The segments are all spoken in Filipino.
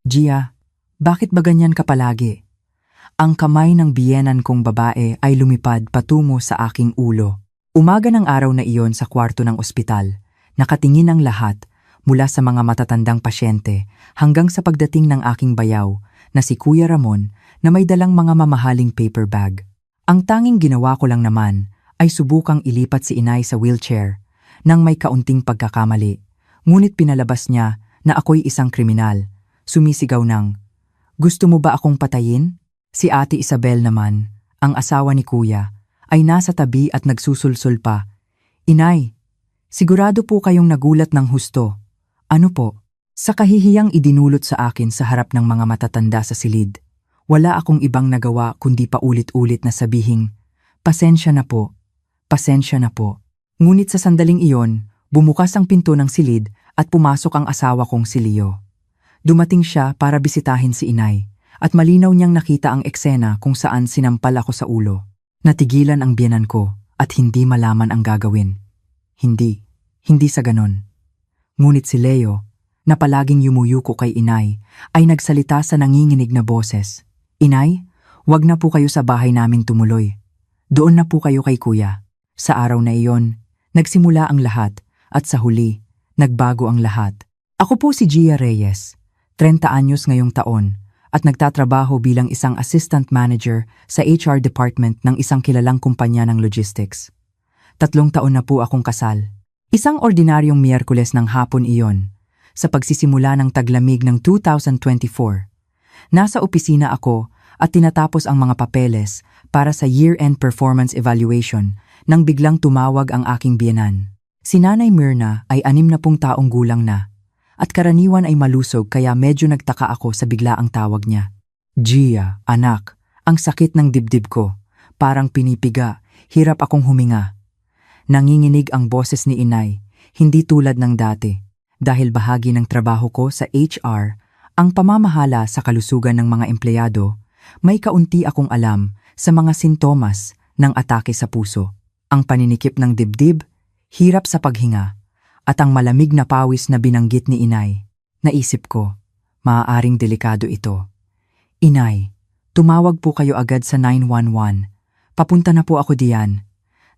Gia, bakit ba ganyan ka palagi? Ang kamay ng biyenan kong babae ay lumipad patungo sa aking ulo. Umaga ng araw na iyon sa kwarto ng ospital, nakatingin ang lahat mula sa mga matatandang pasyente hanggang sa pagdating ng aking bayaw na si Kuya Ramon na may dalang mga mamahaling paper bag. Ang tanging ginawa ko lang naman ay subukang ilipat si inay sa wheelchair nang may kaunting pagkakamali. Ngunit pinalabas niya na ako'y isang kriminal. Sumisigaw ng, "Gusto mo ba akong patayin?" Si Ate Isabel naman, ang asawa ni Kuya, ay nasa tabi at nagsusulsul pa. "Inay, sigurado po kayong nagulat ng husto." "Ano po?" Sa kahihiyang idinulot sa akin sa harap ng mga matatanda sa silid. Wala akong ibang nagawa kundi paulit-ulit na sabihing, "Pasensya na po, pasensya na po." Ngunit sa sandaling iyon, bumukas ang pinto ng silid at pumasok ang asawa kong si Leo. Dumating siya para bisitahin si inay at malinaw niyang nakita ang eksena kung saan sinampal ako sa ulo. Natigilan ang biyenan ko at hindi malaman ang gagawin. Hindi sa ganon. Ngunit si Leo, na palaging yumuyuko kay inay, ay nagsalita sa nanginginig na boses. "Inay, wag na po kayo sa bahay namin tumuloy. Doon na po kayo kay Kuya." Sa araw na iyon, nagsimula ang lahat at sa huli, nagbago ang lahat. Ako po si Gia Reyes, 30 anyos ngayong taon, at nagtatrabaho bilang isang assistant manager sa HR department ng isang kilalang kumpanya ng logistics. 3 taon na po akong kasal. Isang ordinaryong Miyerkules ng hapon iyon, sa pagsisimula ng taglamig ng 2024. Nasa opisina ako at tinatapos ang mga papeles para sa year-end performance evaluation nang biglang tumawag ang aking biyenan. Si Nanay Myrna ay 60 taong gulang na at karaniwan ay malusog kaya medyo nagtaka ako sa biglaang tawag niya. "Gia, anak, ang sakit ng dibdib ko. Parang pinipiga, hirap akong huminga." Nanginginig ang boses ni inay, hindi tulad ng dati. Dahil bahagi ng trabaho ko sa HR, ang pamamahala sa kalusugan ng mga empleyado, may kaunti akong alam sa mga sintomas ng atake sa puso. Ang paninikip ng dibdib, hirap sa paghinga, at ang malamig na pawis na binanggit ni inay. Naisip ko, maaaring delikado ito. "Inay, tumawag po kayo agad sa 911. Papunta na po ako diyan."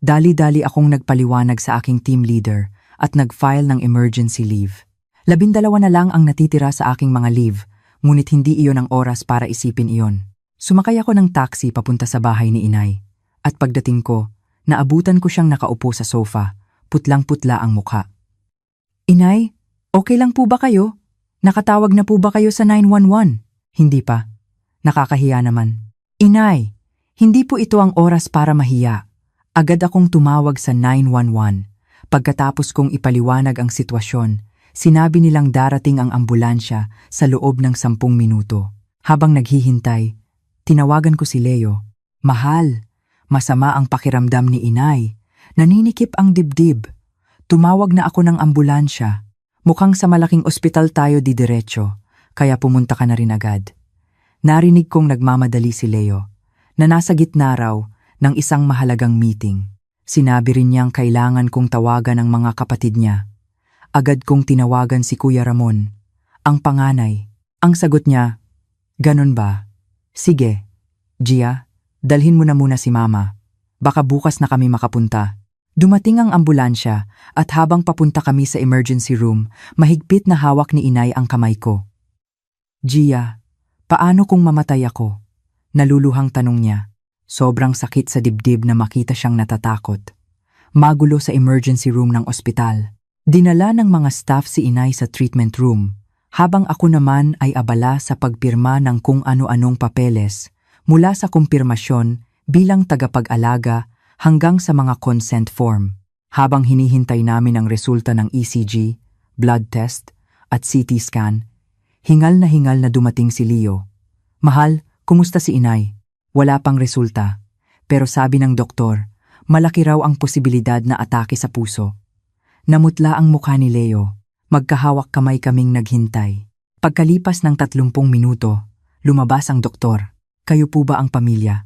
Dali-dali akong nagpaliwanag sa aking team leader at nag-file ng emergency leave. 12 na lang ang natitira sa aking mga leave, ngunit hindi iyon ang oras para isipin iyon. Sumakay ako ng taxi papunta sa bahay ni inay, at pagdating ko, naabutan ko siyang nakaupo sa sofa, putlang-putla ang mukha. "Inay, okay lang po ba kayo? Nakatawag na po ba kayo sa 911? "Hindi pa. Nakakahiya naman." "Inay, hindi po ito ang oras para mahiya." Agad akong tumawag sa 911. Pagkatapos kong ipaliwanag ang sitwasyon, sinabi nilang darating ang ambulansya sa loob ng 10 minuto. Habang naghihintay, tinawagan ko si Leo. "Mahal, masama ang pakiramdam ni inay. Naninikip ang dibdib. Tumawag na ako ng ambulansya. Mukhang sa malaking ospital tayo didiretso, kaya pumunta ka na rin agad." Narinig kong nagmamadali si Leo, na nasa gitna raw ng isang mahalagang meeting. Sinabi rin niyang kailangan kong tawagan ang mga kapatid niya. Agad kong tinawagan si Kuya Ramon, ang panganay. Ang sagot niya, "Ganon ba? Sige, Gia, dalhin mo na muna si Mama. Baka bukas na kami makapunta." Dumating ang ambulansya at habang papunta kami sa emergency room, mahigpit na hawak ni inay ang kamay ko. "Gia, paano kung mamatay ako?" Naluluhang tanong niya. Sobrang sakit sa dibdib na makita siyang natatakot. Magulo sa emergency room ng ospital. Dinala ng mga staff si inay sa treatment room, habang ako naman ay abala sa pagpirma ng kung ano-anong papeles mula sa kumpirmasyon bilang tagapag-alaga hanggang sa mga consent form. Habang hinihintay namin ang resulta ng ECG, blood test, at CT scan, hingal na dumating si Leo. "Mahal, kumusta si inay?" "Wala pang resulta, pero sabi ng doktor, malaki raw ang posibilidad na atake sa puso." Namutla ang mukha ni Leo. Magkahawak kamay kaming naghintay. Pagkalipas ng 30 minuto, lumabas ang doktor. "Kayo po ba ang pamilya?"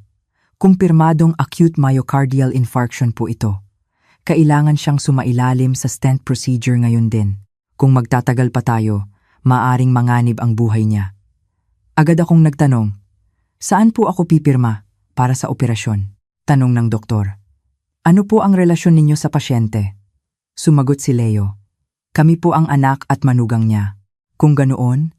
"Kumpirmadong acute myocardial infarction po ito. Kailangan siyang sumailalim sa stent procedure ngayon din. Kung magtatagal pa tayo, maaring manganib ang buhay niya." Agad akong nagtanong, saan po ako pipirma para sa operasyon? Tanong ng doktor. Ano po ang relasyon ninyo sa pasyente? Sumagot si Leo. Kami po ang anak at manugang niya. Kung ganoon,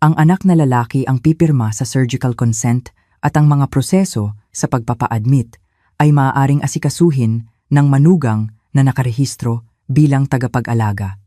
ang anak na lalaki ang pipirma sa surgical consent at ang mga proseso sa pagpapa-admit ay maaaring asikasuhin ng manugang na nakarehistro bilang tagapag-alaga.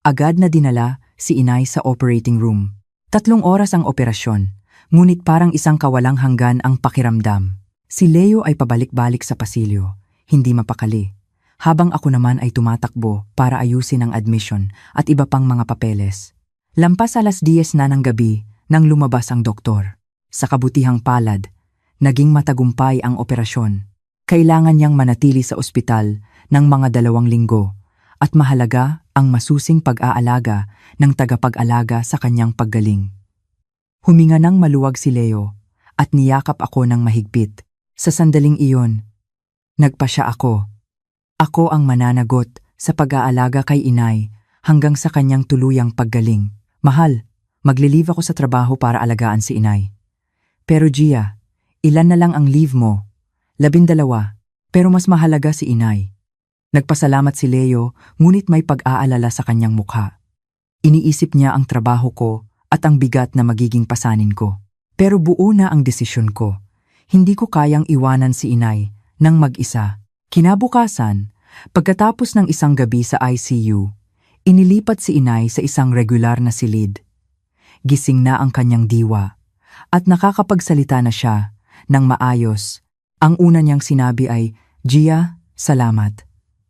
Agad na dinala si inay sa operating room. 3 oras ang operasyon, ngunit parang isang kawalang hanggan ang pakiramdam. Si Leo ay pabalik-balik sa pasilyo, hindi mapakali, habang ako naman ay tumatakbo para ayusin ang admission at iba pang mga papeles. Lampas 10:00 na ng gabi nang lumabas ang doktor. Sa kabutihang palad, naging matagumpay ang operasyon. Kailangan niyang manatili sa ospital ng mga 2 linggo at mahalaga ang masusing pag-aalaga ng tagapag-alaga sa kanyang paggaling. Huminga ng maluwag si Leo at niyakap ako ng mahigpit. Sa sandaling iyon, nagpasya ako. Ako ang mananagot sa pag-aalaga kay inay hanggang sa kanyang tuluyang paggaling. Mahal, magle-leave ako sa trabaho para alagaan si inay. Pero Gia, ilan na lang ang leave mo? 12, pero mas mahalaga si inay. Nagpasalamat si Leo, ngunit may pag-aalala sa kanyang mukha. Iniisip niya ang trabaho ko at ang bigat na magiging pasanin ko. Pero buo na ang desisyon ko. Hindi ko kayang iwanan si inay nang mag-isa. Kinabukasan, pagkatapos ng isang gabi sa ICU, inilipat si inay sa isang regular na silid. Gising na ang kanyang diwa at nakakapagsalita na siya ng maayos. Ang una niyang sinabi ay, Gia, salamat.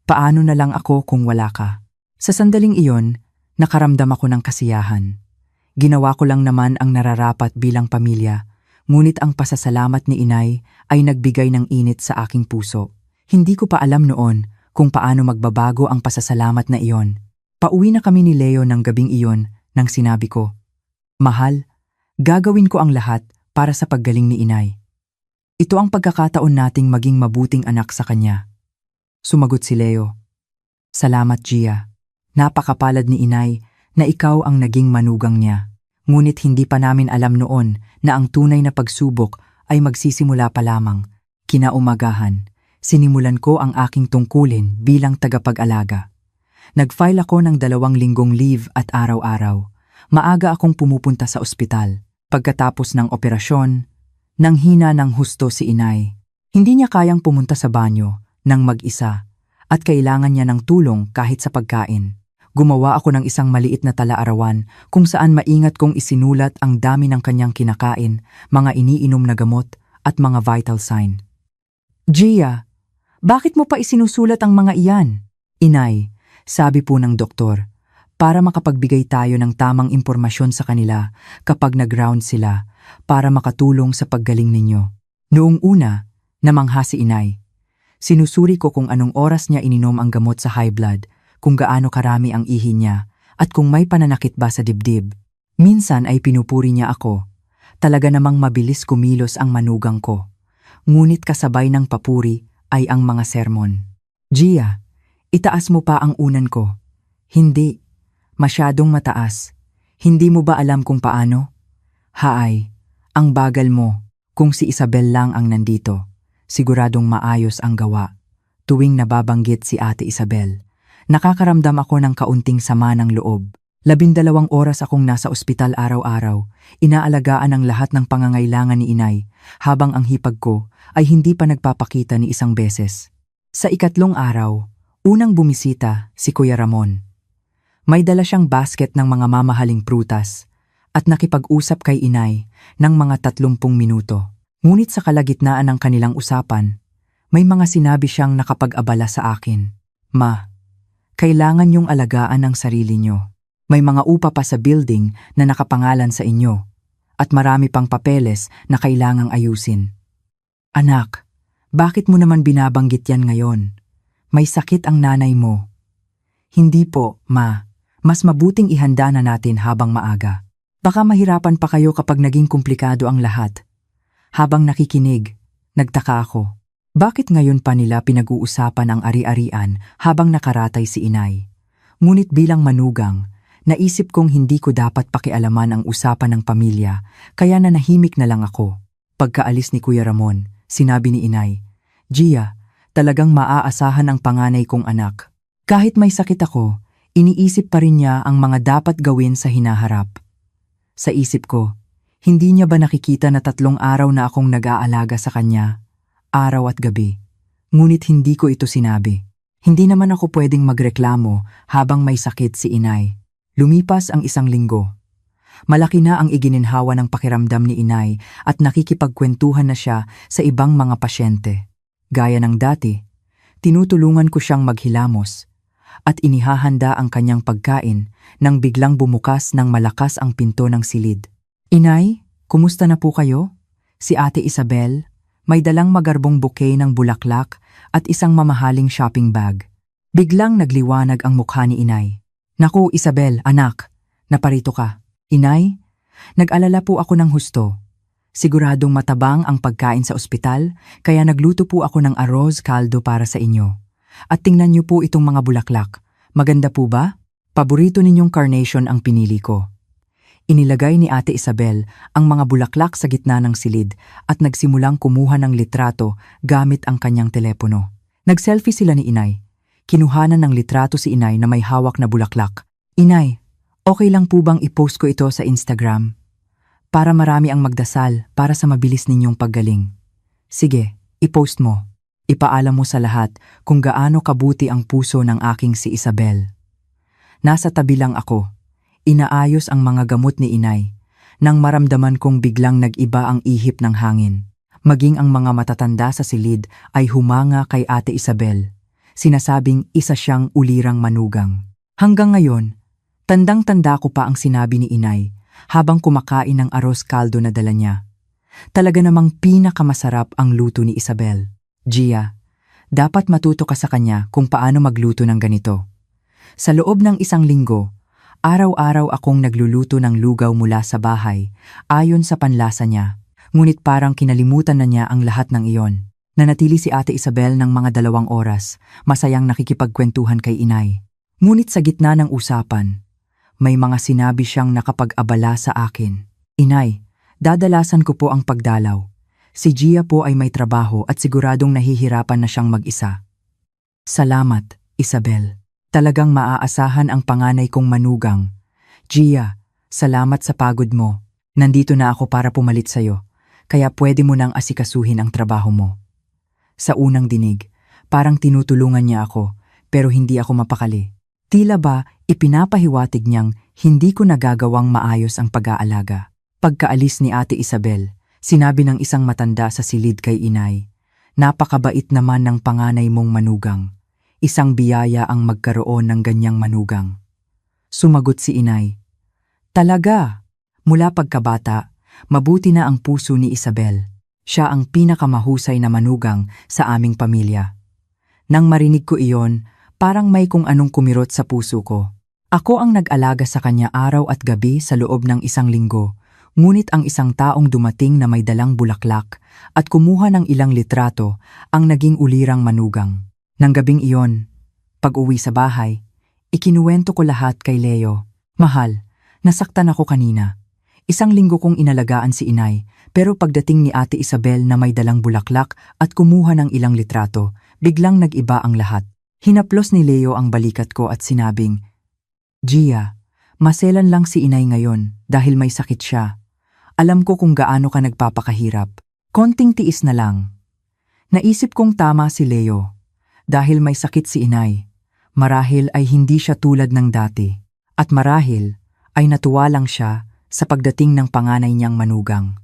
Paano na lang ako kung wala ka? Sa sandaling iyon, nakaramdam ako ng kasiyahan. Ginawa ko lang naman ang nararapat bilang pamilya, ngunit ang pasasalamat ni inay ay nagbigay ng init sa aking puso. Hindi ko pa alam noon kung paano magbabago ang pasasalamat na iyon. Pauwi na kami ni Leo ng gabing iyon nang sinabi ko, Mahal, gagawin ko ang lahat para sa paggaling ni inay. Ito ang pagkakataon nating maging mabuting anak sa kanya. Sumagot si Leo. Salamat, Gia. Napakapalad ni inay na ikaw ang naging manugang niya. Ngunit hindi pa namin alam noon na ang tunay na pagsubok ay magsisimula pa lamang. Kinaumagahan, sinimulan ko ang aking tungkulin bilang tagapag-alaga. Nag-file ako ng 2 linggong leave at araw-araw. Maaga akong pumupunta sa ospital. Pagkatapos ng operasyon, nanghina ng husto si inay. Hindi niya kayang pumunta sa banyo nang mag-isa at kailangan niya ng tulong kahit sa pagkain. Gumawa ako ng isang maliit na tala-arawan kung saan maingat kong isinulat ang dami ng kanyang kinakain, mga iniinom na gamot at mga vital sign. Gia, bakit mo pa isinusulat ang mga iyan? Inay, sabi po ng doktor, para makapagbigay tayo ng tamang impormasyon sa kanila kapag nag-round sila para makatulong sa paggaling ninyo. Noong una, namangha si inay. Sinusuri ko kung anong oras niya ininom ang gamot sa high blood, kung gaano karami ang ihi niya, at kung may pananakit ba sa dibdib. Minsan ay pinupuri niya ako. Talaga namang mabilis kumilos ang manugang ko. Ngunit kasabay ng papuri ay ang mga sermon. Gia, itaas mo pa ang unan ko. Hindi. Masyadong mataas. Hindi mo ba alam kung paano? Haay, ang bagal mo. Kung si Isabel lang ang nandito, siguradong maayos ang gawa. Tuwing nababanggit si Ate Isabel, nakakaramdam ako ng kaunting sama ng loob. 12 oras akong nasa ospital araw-araw, inaalagaan ang lahat ng pangangailangan ni inay, habang ang hipag ko ay hindi pa nagpapakita ni isang beses. Sa 3 araw, unang bumisita si Kuya Ramon. May dala siyang basket ng mga mamahaling prutas at nakipag-usap kay inay ng mga 30 minuto. Ngunit sa kalagitnaan ng kanilang usapan, may mga sinabi siyang nakapag-abala sa akin. Ma, kailangan niyong alagaan ang sarili niyo. May mga upa pa sa building na nakapangalan sa inyo at marami pang papeles na kailangang ayusin. Anak, bakit mo naman binabanggit yan ngayon? May sakit ang nanay mo. Hindi po, Ma. Mas mabuting ihanda na natin habang maaga. Baka mahirapan pa kayo kapag naging komplikado ang lahat. Habang nakikinig, nagtaka ako. Bakit ngayon pa nila pinag-uusapan ang ari-arian habang nakaratay si inay? Ngunit bilang manugang, Naisip kong hindi ko dapat pakialaman ang usapan ng pamilya, kaya nanahimik na lang ako. Pagkaalis ni Kuya Ramon, sinabi ni Inay, "Gia, talagang maaasahan ang panganay kong anak." Kahit may sakit ako, iniisip pa rin niya ang mga dapat gawin sa hinaharap. Sa isip ko, hindi niya ba nakikita na 3 araw na akong nag-aalaga sa kanya, araw at gabi? Ngunit hindi ko ito sinabi. Hindi naman ako pwedeng magreklamo habang may sakit si Inay. Lumipas ang 1 linggo. Malaki na ang igininhawa ng pakiramdam ni Inay at nakikipagkwentuhan na siya sa ibang mga pasyente. Gaya ng dati, tinutulungan ko siyang maghilamos at inihahanda ang kanyang pagkain nang biglang bumukas ng malakas ang pinto ng silid. "Inay, kumusta na po kayo?" Si Ate Isabel, may dalang magarbong bouquet ng bulaklak at isang mamahaling shopping bag. Biglang nagliwanag ang mukha ni Inay. "Naku, Isabel, anak, naparito ka." "Inay, nag-alala po ako ng husto. Siguradong matabang ang pagkain sa ospital, kaya nagluto po ako ng arroz caldo para sa inyo. At tingnan niyo po itong mga bulaklak. Maganda po ba? Paborito ninyong carnation ang pinili ko." Inilagay ni Ate Isabel ang mga bulaklak sa gitna ng silid at nagsimulang kumuha ng litrato gamit ang kanyang telepono. Nag-selfie sila ni Inay. Kinuhanan ng litrato si Inay na may hawak na bulaklak. "Inay, okay lang po bang i-post ko ito sa Instagram? Para marami ang magdasal para sa mabilis ninyong paggaling." "Sige, i-post mo. Ipaalam mo sa lahat kung gaano kabuti ang puso ng aking si Isabel." Nasa tabi lang ako. Inaayos ang mga gamot ni Inay. Nang maramdaman kong biglang nag-iba ang ihip ng hangin. Maging ang mga matatanda sa silid ay humanga kay Ate Isabel. Sinasabing isa siyang ulirang manugang. Hanggang ngayon, tandang-tanda ko pa ang sinabi ni Inay habang kumakain ng arroz caldo na dala niya. Talaga namang pinakamasarap ang luto ni Isabel. "Gia, dapat matuto ka sa kanya kung paano magluto ng ganito." Sa loob ng 1 linggo, araw-araw akong nagluluto ng lugaw mula sa bahay ayon sa panlasa niya. Ngunit parang kinalimutan na niya ang lahat ng iyon. Nanatili si Ate Isabel ng mga 2 oras, masayang nakikipagkwentuhan kay Inay. Ngunit sa gitna ng usapan, may mga sinabi siyang nakapag-abala sa akin. "Inay, dadalasan ko po ang pagdalaw. Si Gia po ay may trabaho at siguradong nahihirapan na siyang mag-isa." "Salamat, Isabel. Talagang maaasahan ang panganay kong manugang. Gia, salamat sa pagod mo. Nandito na ako para pumalit sa'yo, kaya pwede mo nang asikasuhin ang trabaho mo." Sa unang dinig, parang tinutulungan niya ako, pero hindi ako mapakali. Tila ba ipinapahiwatig niyang hindi ko nagagawang maayos ang pag-aalaga. Pagkaalis ni Ate Isabel, sinabi ng isang matanda sa silid kay Inay, "Napakabait naman ng panganay mong manugang. Isang biyaya ang magkaroon ng ganyang manugang." Sumagot si Inay, "Talaga? Mula pagkabata, mabuti na ang puso ni Isabel. Siya ang pinakamahusay na manugang sa aming pamilya." Nang marinig ko iyon, parang may kung anong kumirot sa puso ko. Ako ang nag-alaga sa kanya araw at gabi sa loob ng 1 linggo, ngunit ang isang taong dumating na may dalang bulaklak at kumuha ng ilang litrato ang naging ulirang manugang. Nang gabing iyon, pag-uwi sa bahay, ikinuwento ko lahat kay Leo. "Mahal, nasaktan ako kanina. 1 linggo kong inalagaan si Inay, pero pagdating ni Ate Isabel na may dalang bulaklak at kumuha ng ilang litrato, biglang nag-iba ang lahat." Hinaplos ni Leo ang balikat ko at sinabing, "Gia, maselan lang si Inay ngayon dahil may sakit siya. Alam ko kung gaano ka nagpapakahirap. Konting tiis na lang." Naisip kong tama si Leo. Dahil may sakit si Inay, marahil ay hindi siya tulad ng dati. At marahil ay natuwa lang siya sa pagdating ng panganay niyang manugang.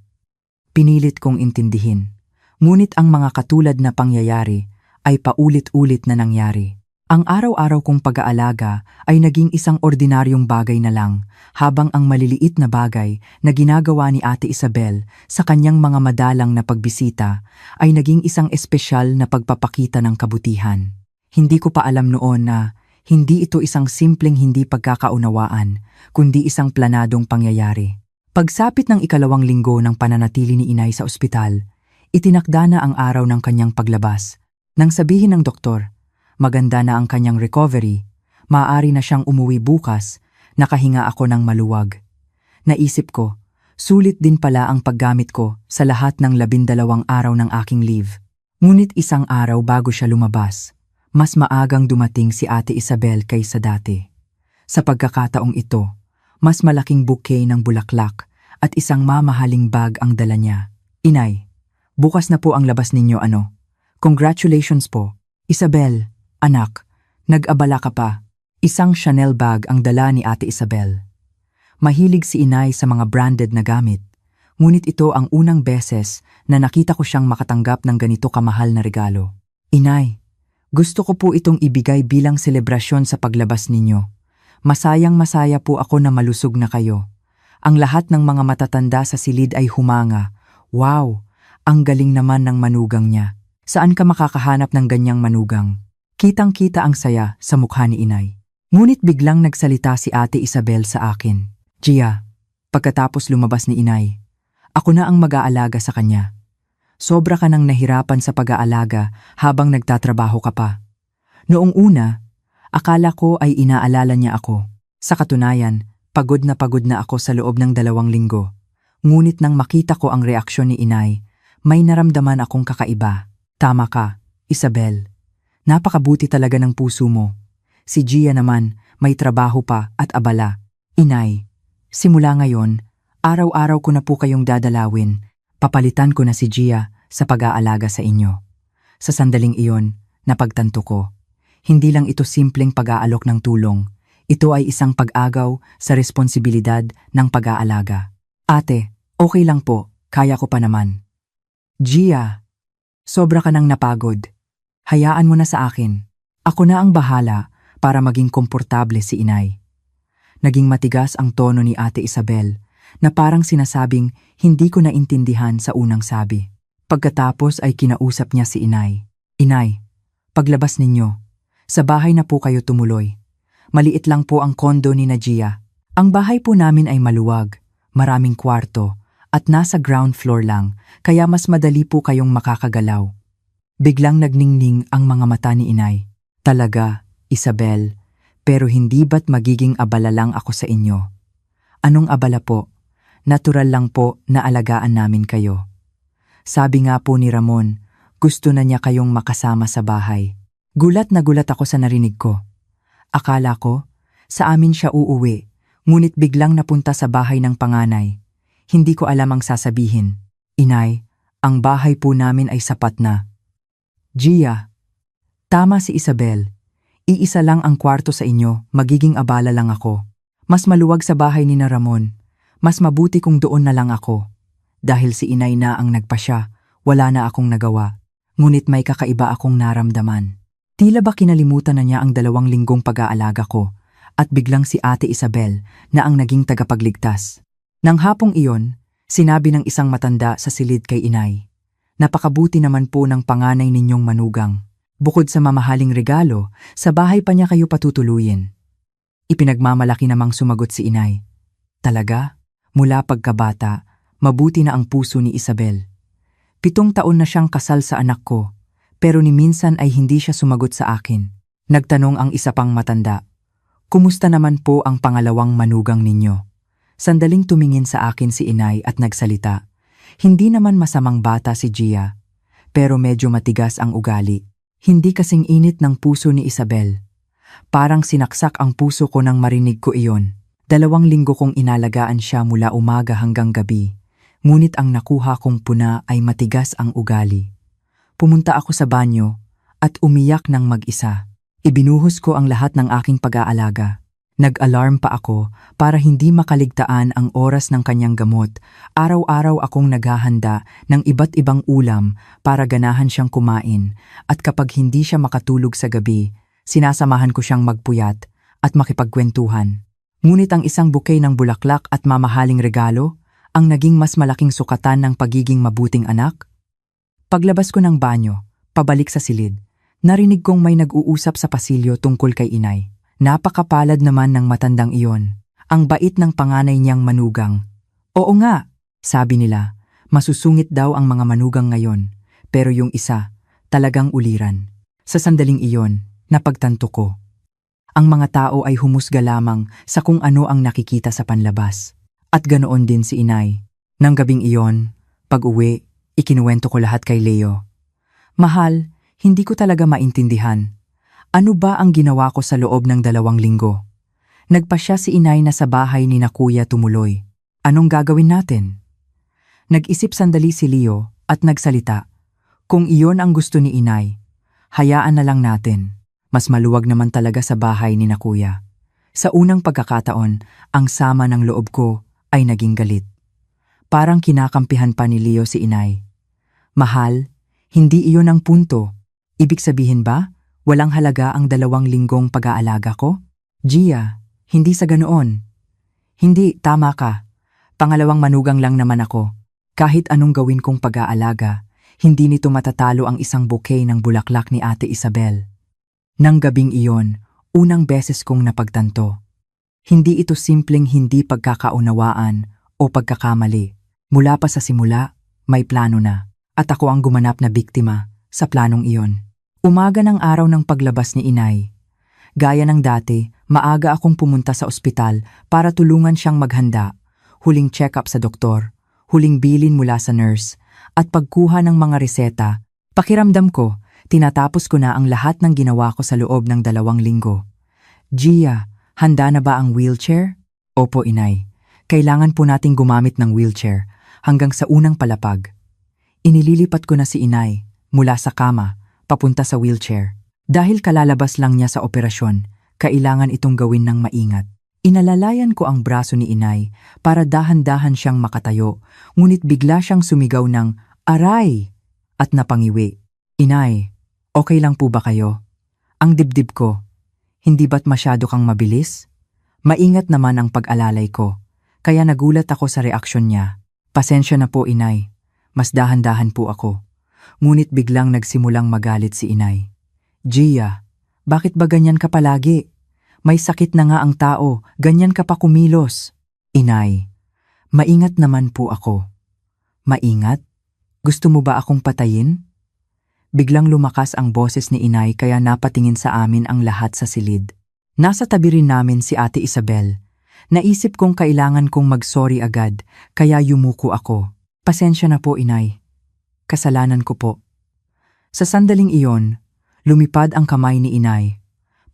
Pinilit kong intindihin. Ngunit ang mga katulad na pangyayari ay paulit-ulit na nangyari. Ang araw-araw kong pag-aalaga ay naging isang ordinaryong bagay na lang, habang ang maliliit na bagay na ginagawa ni Ate Isabel sa kanyang mga madalang na pagbisita ay naging isang espesyal na pagpapakita ng kabutihan. Hindi ko pa alam noon na hindi ito isang simpleng hindi pagkakaunawaan, kundi isang planadong pangyayari. Pagsapit ng 2 linggo ng pananatili ni Inay sa ospital, itinakda na ang araw ng kanyang paglabas. Nang sabihin ng doktor, maganda na ang kanyang recovery, maaari na siyang umuwi bukas, Nakahinga ako ng maluwag. Naisip ko, sulit din pala ang paggamit ko sa lahat ng 12 araw ng aking leave. Ngunit isang araw bago siya lumabas, mas maagang dumating si Ate Isabel kaysa dati. Sa pagkakataong ito, mas malaking bouquet ng bulaklak at isang mamahaling bag ang dala niya. Inay, bukas na po ang labas ninyo ano? Congratulations po. Isabel, anak, nag-abala ka pa. Isang Chanel bag ang dala ni Ate Isabel. Mahilig si inay sa mga branded na gamit, ngunit ito ang unang beses na nakita ko siyang makatanggap ng ganito kamahal na regalo. Inay, gusto ko po itong ibigay bilang selebrasyon sa paglabas ninyo. Masayang-masaya po ako na malusog na kayo. Ang lahat ng mga matatanda sa silid ay humanga. Wow, ang galing naman ng manugang niya. Saan ka makakahanap ng ganyang manugang? Kitang-kita ang saya sa mukha ni inay. Ngunit biglang nagsalita si Ate Isabel sa akin. Gia, pagkatapos lumabas ni inay, ako na ang mag-aalaga sa kanya. Sobra ka nang nahirapan sa pag-aalaga habang nagtatrabaho ka pa. Noong una, akala ko ay inaalala niya ako. Sa katunayan, pagod na ako sa loob ng 2 linggo. Ngunit nang makita ko ang reaksyon ni inay, may naramdaman akong kakaiba. Tama ka, Isabel. Napakabuti talaga ng puso mo. Si Gia naman, may trabaho pa at abala. Inay, simula ngayon, araw-araw ko na po kayong dadalawin. Papalitan ko na si Gia sa pag-aalaga sa inyo. Sa sandaling iyon, napagtanto ko. Hindi lang ito simpleng pag-aalok ng tulong. Ito ay isang pag-agaw sa responsibilidad ng pag-aalaga. Ate, okay lang po, kaya ko pa naman. Gia, sobra ka nang napagod. Hayaan mo na sa akin. Ako na ang bahala para maging komportable si inay. Naging matigas ang tono ni Ate Isabel na parang sinasabing hindi ko naintindihan sa unang sabi. Pagkatapos ay kinausap niya si inay. Inay, paglabas ninyo, sa bahay na po kayo tumuloy. Maliit lang po ang kondo ni Gia. Ang bahay po namin ay maluwag, maraming kwarto, at nasa ground floor lang, kaya mas madali po kayong makakagalaw. Biglang nagningning ang mga mata ni inay. Talaga, Isabel, pero hindi ba't magiging abala lang ako sa inyo? Anong abala po? Natural lang po na alagaan namin kayo. Sabi nga po ni Ramon, gusto na niya kayong makasama sa bahay. Gulat na gulat ako sa narinig ko. Akala ko, sa amin siya uuwi, ngunit biglang napunta sa bahay ng panganay. Hindi ko alam ang sasabihin. Inay, ang bahay po namin ay sapat na. Gia, tama si Isabel. Iisa lang ang kwarto sa inyo, magiging abala lang ako. Mas maluwag sa bahay ni na Ramon. Mas mabuti kung doon na lang ako. Dahil si inay na ang nagpasya, wala na akong nagawa. Ngunit may kakaiba akong naramdaman. Tila ba kinalimutan na niya ang 2 linggong pag-aalaga ko at biglang si Ate Isabel na ang naging tagapagligtas. Nang hapong iyon, sinabi ng isang matanda sa silid kay inay, napakabuti naman po ng panganay ninyong manugang. Bukod sa mamahaling regalo, sa bahay pa niya kayo patutuluyin. Ipinagmamalaki namang sumagot si inay. Talaga? Mula pagkabata, mabuti na ang puso ni Isabel. 7 taon na siyang kasal sa anak ko, pero ni minsan ay hindi siya sumagot sa akin. Nagtanong ang isa pang matanda. Kumusta naman po ang pangalawang manugang ninyo? Sandaling tumingin sa akin si inay at nagsalita. Hindi naman masamang bata si Gia, pero medyo matigas ang ugali. Hindi kasing init ng puso ni Isabel. Parang sinaksak ang puso ko nang marinig ko iyon. 2 linggo kong inalagaan siya mula umaga hanggang gabi. Ngunit ang nakuha kong puna ay matigas ang ugali. Pumunta ako sa banyo at umiyak ng mag-isa. Ibinuhos ko ang lahat ng aking pag-aalaga. Nag-alarm pa ako para hindi makaligtaan ang oras ng kanyang gamot. Araw-araw akong naghahanda ng iba't ibang ulam para ganahan siyang kumain, at kapag hindi siya makatulog sa gabi, sinasamahan ko siyang magpuyat at makipagkwentuhan. Ngunit ang isang bouquet ng bulaklak at mamahaling regalo ang naging mas malaking sukatan ng pagiging mabuting anak. Paglabas ko ng banyo, pabalik sa silid, narinig kong may nag-uusap sa pasilyo tungkol kay inay. Napakapalad naman ng matandang iyon. Ang bait ng panganay niyang manugang. Oo nga, sabi nila, masusungit daw ang mga manugang ngayon, pero yung isa, talagang uliran. Sa sandaling iyon, napagtanto ko. Ang mga tao ay humusga lamang sa kung ano ang nakikita sa panlabas. At ganoon din si inay. Nang gabing iyon, pag-uwi, ikinuwento ko lahat kay Leo. Mahal, hindi ko talaga maintindihan. Ano ba ang ginawa ko sa loob ng 2 linggo? Nagpasya si inay na sa bahay ni na kuya tumuloy. Anong gagawin natin? Nag-isip sandali si Leo at nagsalita. Kung iyon ang gusto ni inay, hayaan na lang natin. Mas maluwag naman talaga sa bahay ni na kuya. Sa unang pagkakataon, ang sama ng loob ko ay naging galit. Parang kinakampihan pa ni Leo si inay. Mahal, hindi iyon ang punto. Ibig sabihin ba, walang halaga ang 2 linggong pag-aalaga ko? Gia, hindi sa ganoon. Hindi, tama ka. Pangalawang manugang lang naman ako. Kahit anong gawin kong pag-aalaga, hindi nito matatalo ang isang bouquet ng bulaklak ni Ate Isabel. Nang gabing iyon, unang beses kong napagtanto. Hindi ito simpleng hindi pagkakaunawaan o pagkakamali. Mula pa sa simula, may plano na. At ako ang gumanap na biktima sa planong iyon. Umaga ng araw ng paglabas ni inay. Gaya ng dati, maaga akong pumunta sa ospital para tulungan siyang maghanda. Huling check-up sa doktor, huling bilin mula sa nurse, at pagkuha ng mga reseta. Pakiramdam ko, tinatapos ko na ang lahat ng ginawa ko sa loob ng 2 linggo. Gia, handa na ba ang wheelchair? Opo, inay. Kailangan po nating gumamit ng wheelchair hanggang sa unang palapag. Inililipat ko na si inay mula sa kama papunta sa wheelchair. Dahil kalalabas lang niya sa operasyon, kailangan itong gawin ng maingat. Inalalayan ko ang braso ni inay para dahan-dahan siyang makatayo, ngunit bigla siyang sumigaw ng aray at napangiwi. Inay, okay lang po ba kayo? Ang dibdib ko, hindi ba't masyado kang mabilis? Maingat naman ang pag-alalay ko, kaya nagulat ako sa reaksyon niya. Pasensya na po inay, mas dahan-dahan po ako. Ngunit biglang nagsimulang magalit si inay. Gia, bakit ba ganyan ka palagi? May sakit na nga ang tao, ganyan ka pa kumilos. Inay, maingat naman po ako. Maingat? Gusto mo ba akong patayin? Biglang lumakas ang boses ni inay kaya napatingin sa amin ang lahat sa silid. Nasa tabi rin namin si Ate Isabel. Naisip kong kailangan kong mag-sorry agad, kaya yumuko ako. Pasensya na po inay. Kasalanan ko po. Sa sandaling iyon, lumipad ang kamay ni inay,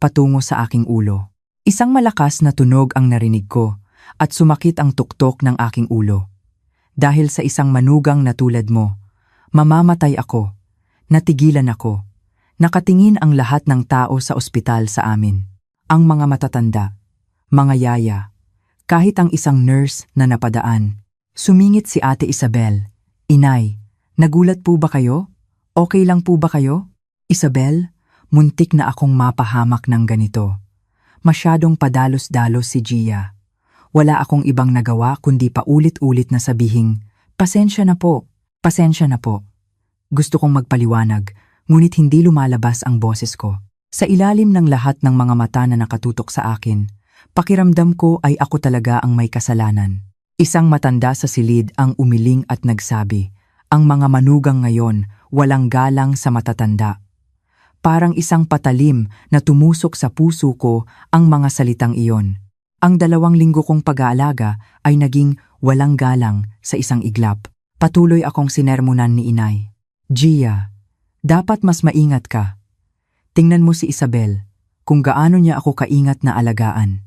patungo sa aking ulo. Isang malakas na tunog ang narinig ko at sumakit ang tuktok ng aking ulo. Dahil sa isang manugang na tulad mo, mamamatay ako. Natigilan ako. Nakatingin ang lahat ng tao sa ospital sa amin. Ang mga matatanda, mga yaya, kahit ang isang nurse na napadaan. Sumingit si Ate Isabel. Inay, nagulat po ba kayo? Okay lang po ba kayo? Isabel, muntik na akong mapahamak ng ganito. Masyadong padalos-dalos si Gia. Wala akong ibang nagawa kundi paulit-ulit na sabihing, pasensya na po, pasensya na po. Gusto kong magpaliwanag, ngunit hindi lumalabas ang boses ko. Sa ilalim ng lahat ng mga mata na nakatutok sa akin, pakiramdam ko ay ako talaga ang may kasalanan. Isang matanda sa silid ang umiling at nagsabi, ang mga manugang ngayon walang galang sa matatanda. Parang isang patalim na tumusok sa puso ko ang mga salitang iyon. Ang 2 linggo kong pag-aalaga ay naging walang galang sa isang iglap. Patuloy akong sinermonan ni inay. Gia, dapat mas maingat ka. Tingnan mo si Isabel, kung gaano niya ako kaingat na alagaan.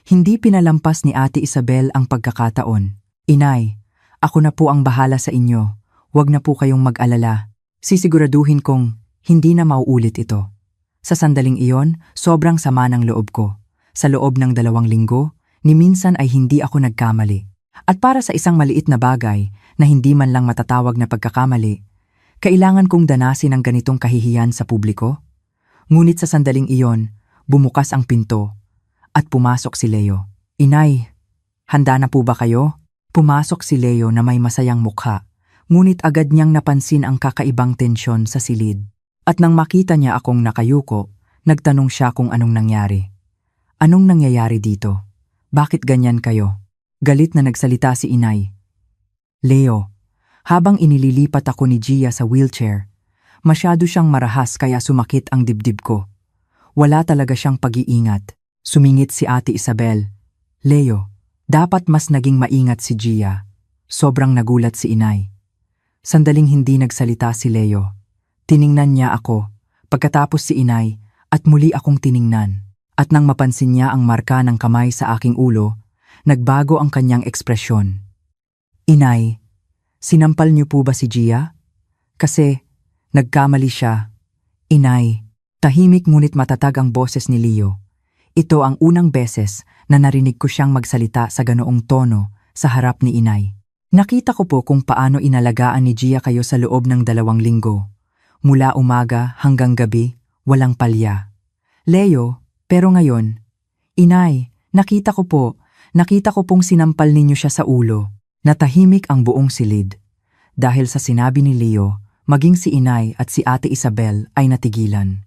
Hindi pinalampas ni Ate Isabel ang pagkakataon. Inay, ako na po ang bahala sa inyo. Huwag na po kayong mag-alala. Sisiguraduhin kong hindi na mauulit ito. Sa sandaling iyon, sobrang sama ng loob ko. Sa loob ng 2 linggo, ni minsan ay hindi ako nagkamali. At para sa isang maliit na bagay na hindi man lang matatawag na pagkakamali, kailangan kong danasin ang ganitong kahihiyan sa publiko? Ngunit sa sandaling iyon, bumukas ang pinto at pumasok si Leo. Inay, handa na po ba kayo? Pumasok si Leo na may masayang mukha, ngunit agad niyang napansin ang kakaibang tensyon sa silid. At nang makita niya akong nakayuko, nagtanong siya kung anong nangyari. Anong nangyayari dito? Bakit ganyan kayo? Galit na nagsalita si inay. Leo, habang inililipat ako ni Gia sa wheelchair, masyado siyang marahas kaya sumakit ang dibdib ko. Wala talaga siyang pag-iingat. Sumingit si Ate Isabel. Leo, dapat mas naging maingat si Gia. Sobrang nagulat si inay. Sandaling hindi nagsalita si Leo. Tiningnan niya ako, pagkatapos si inay, at muli akong tiningnan. At nang mapansin niya ang marka ng kamay sa aking ulo, nagbago ang kanyang ekspresyon. Inay, sinampal niyo po ba si Gia? Kasi, nagkamali siya. Inay, tahimik ngunit matatag ang boses ni Leo. Ito ang unang beses na narinig ko siyang magsalita sa ganoong tono sa harap ni inay. Nakita ko po kung paano inalagaan ni Gia kayo sa loob ng 2 linggo. Mula umaga hanggang gabi, walang palya. Leo, pero ngayon, inay, nakita ko pong sinampal ninyo siya sa ulo. Natahimik ang buong silid. Dahil sa sinabi ni Leo, maging si inay at si Ate Isabel ay natigilan.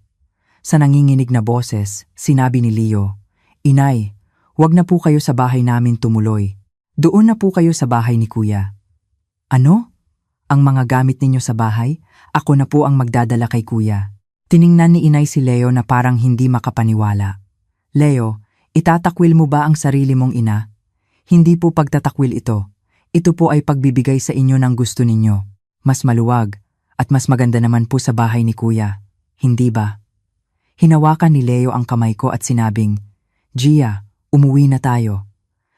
Sa nanginginig na boses, sinabi ni Leo, Inay, wag na po kayo sa bahay namin tumuloy. Doon na po kayo sa bahay ni Kuya. Ano? Ang mga gamit ninyo sa bahay? Ako na po ang magdadala kay Kuya. Tiningnan ni inay si Leo na parang hindi makapaniwala. Leo, itatakwil mo ba ang sarili mong ina? Hindi po pagtatakwil ito. Ito po ay pagbibigay sa inyo ng gusto ninyo. Mas maluwag at mas maganda naman po sa bahay ni Kuya. Hindi ba? Hinawakan ni Leo ang kamay ko at sinabing, Gia, umuwi na tayo.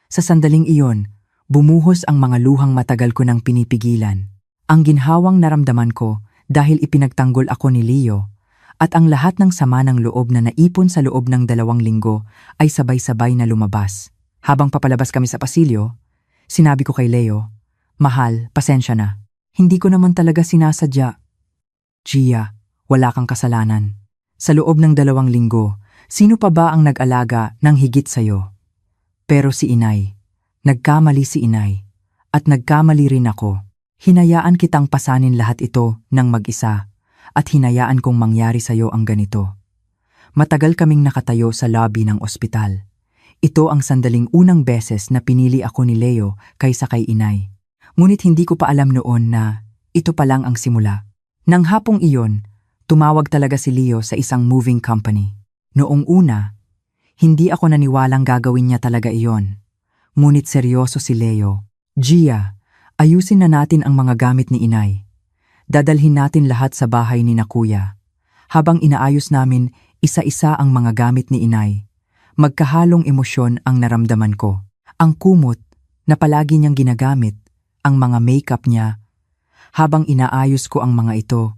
Sa sandaling iyon, bumuhos ang mga luhang matagal ko nang pinipigilan. Ang ginhawang naramdaman ko dahil ipinagtanggol ako ni Leo at ang lahat ng sama ng loob na naipon sa loob ng 2 linggo ay sabay-sabay na lumabas. Habang papalabas kami sa pasilyo, sinabi ko kay Leo, Mahal, pasensya na. Hindi ko naman talaga sinasadya. Gia, wala kang kasalanan. Sa loob ng 2 linggo, sino pa ba ang nag-alaga ng higit sa'yo? Pero si inay, nagkamali si inay, at nagkamali rin ako. Hinayaan kitang pasanin lahat ito ng mag-isa, at hinayaan kong mangyari sa'yo ang ganito. Matagal kaming nakatayo sa lobby ng ospital. Ito ang sandaling unang beses na pinili ako ni Leo kaysa kay inay. Ngunit hindi ko pa alam noon na ito pa lang ang simula. Nang hapong iyon, tumawag talaga si Leo sa isang moving company. Noong una, hindi ako naniwalang gagawin niya talaga iyon. Ngunit seryoso si Leo. Gia, ayusin na natin ang mga gamit ni inay. Dadalhin natin lahat sa bahay ni na Kuya. Habang inaayos namin isa-isa ang mga gamit ni inay, magkahalong emosyon ang naramdaman ko. Ang kumot na palagi niyang ginagamit, ang mga makeup niya. Habang inaayos ko ang mga ito,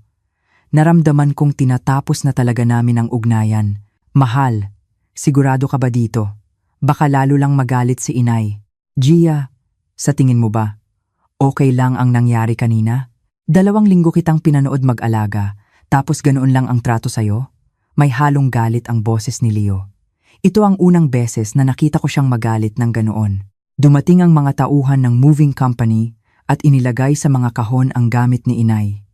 naramdaman kong tinatapos na talaga namin ang ugnayan. Mahal, sigurado ka ba dito? Baka lalo lang magalit si inay. Gia, sa tingin mo ba, okay lang ang nangyari kanina? 2 linggo kitang pinanood mag-alaga, tapos ganoon lang ang trato sa'yo? May halong galit ang boses ni Leo. Ito ang unang beses na nakita ko siyang magalit ng ganoon. Dumating ang mga tauhan ng moving company at inilagay sa mga kahon ang gamit ni inay.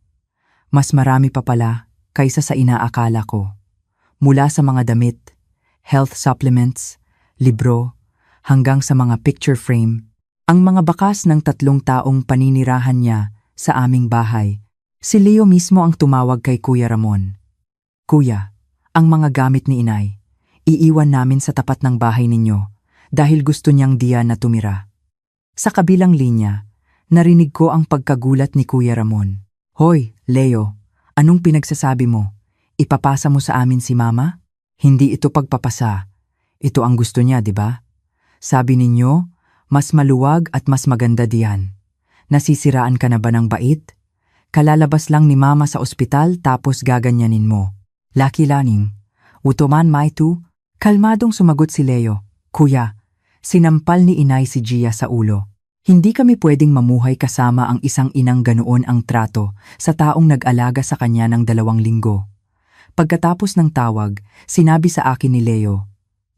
Mas marami pa pala kaysa sa inaakala ko. Mula sa mga damit, health supplements, libro, hanggang sa mga picture frame, ang mga bakas ng 3 taong paninirahan niya sa aming bahay. Si Leo mismo ang tumawag kay Kuya Ramon. Kuya, ang mga gamit ni inay, iiwan namin sa tapat ng bahay ninyo dahil gusto niyang diyan na tumira. Sa kabilang linya, narinig ko ang pagkagulat ni Kuya Ramon. Hoy, Leo, anong pinagsasabi mo? Ipapasa mo sa amin si Mama? Hindi ito pagpapasa. Ito ang gusto niya, di ba? Sabi ninyo, mas maluwag at mas maganda diyan. Nasisiraan ka na ba ng bait? Kalalabas lang ni Mama sa ospital tapos gaganyanin mo. Laki laning. Utoman maitu. Kalmadong sumagot si Leo. Kuya, sinampal ni inay si Gia sa ulo. Hindi kami pwedeng mamuhay kasama ang isang inang ganoon ang trato sa taong nag-alaga sa kanya ng 2 linggo. Pagkatapos ng tawag, sinabi sa akin ni Leo,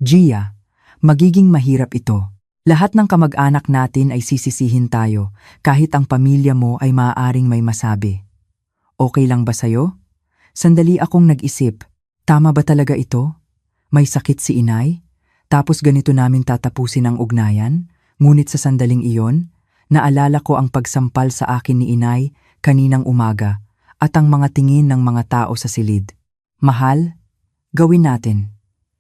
Gia, magiging mahirap ito. Lahat ng kamag-anak natin ay sisisihin tayo kahit ang pamilya mo ay maaaring may masabi. Okay lang ba sa'yo? Sandali akong nag-isip, tama ba talaga ito? May sakit si inay? Tapos ganito namin tatapusin ang ugnayan? Ngunit sa sandaling iyon, naalala ko ang pagsampal sa akin ni inay kaninang umaga at ang mga tingin ng mga tao sa silid. Mahal, Gawin natin.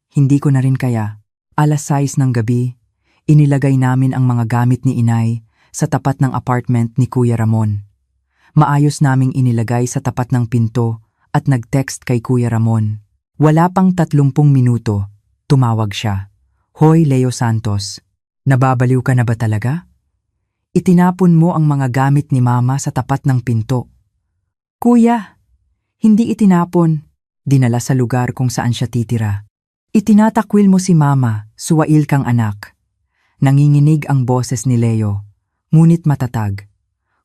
Hindi ko na rin kaya. 6:00 ng gabi, inilagay namin ang mga gamit ni inay sa tapat ng apartment ni Kuya Ramon. Maayos naming inilagay sa tapat ng pinto at nag-text kay Kuya Ramon. Wala pang 30 minuto, tumawag siya. Hoy Leo Santos, nababaliw ka na ba talaga? Itinapon mo ang mga gamit ni Mama sa tapat ng pinto. Kuya, hindi itinapon. Dinala sa lugar kung saan siya titira. Itinatakwil mo si Mama, suwail kang anak. Nanginginig ang boses ni Leo, ngunit matatag.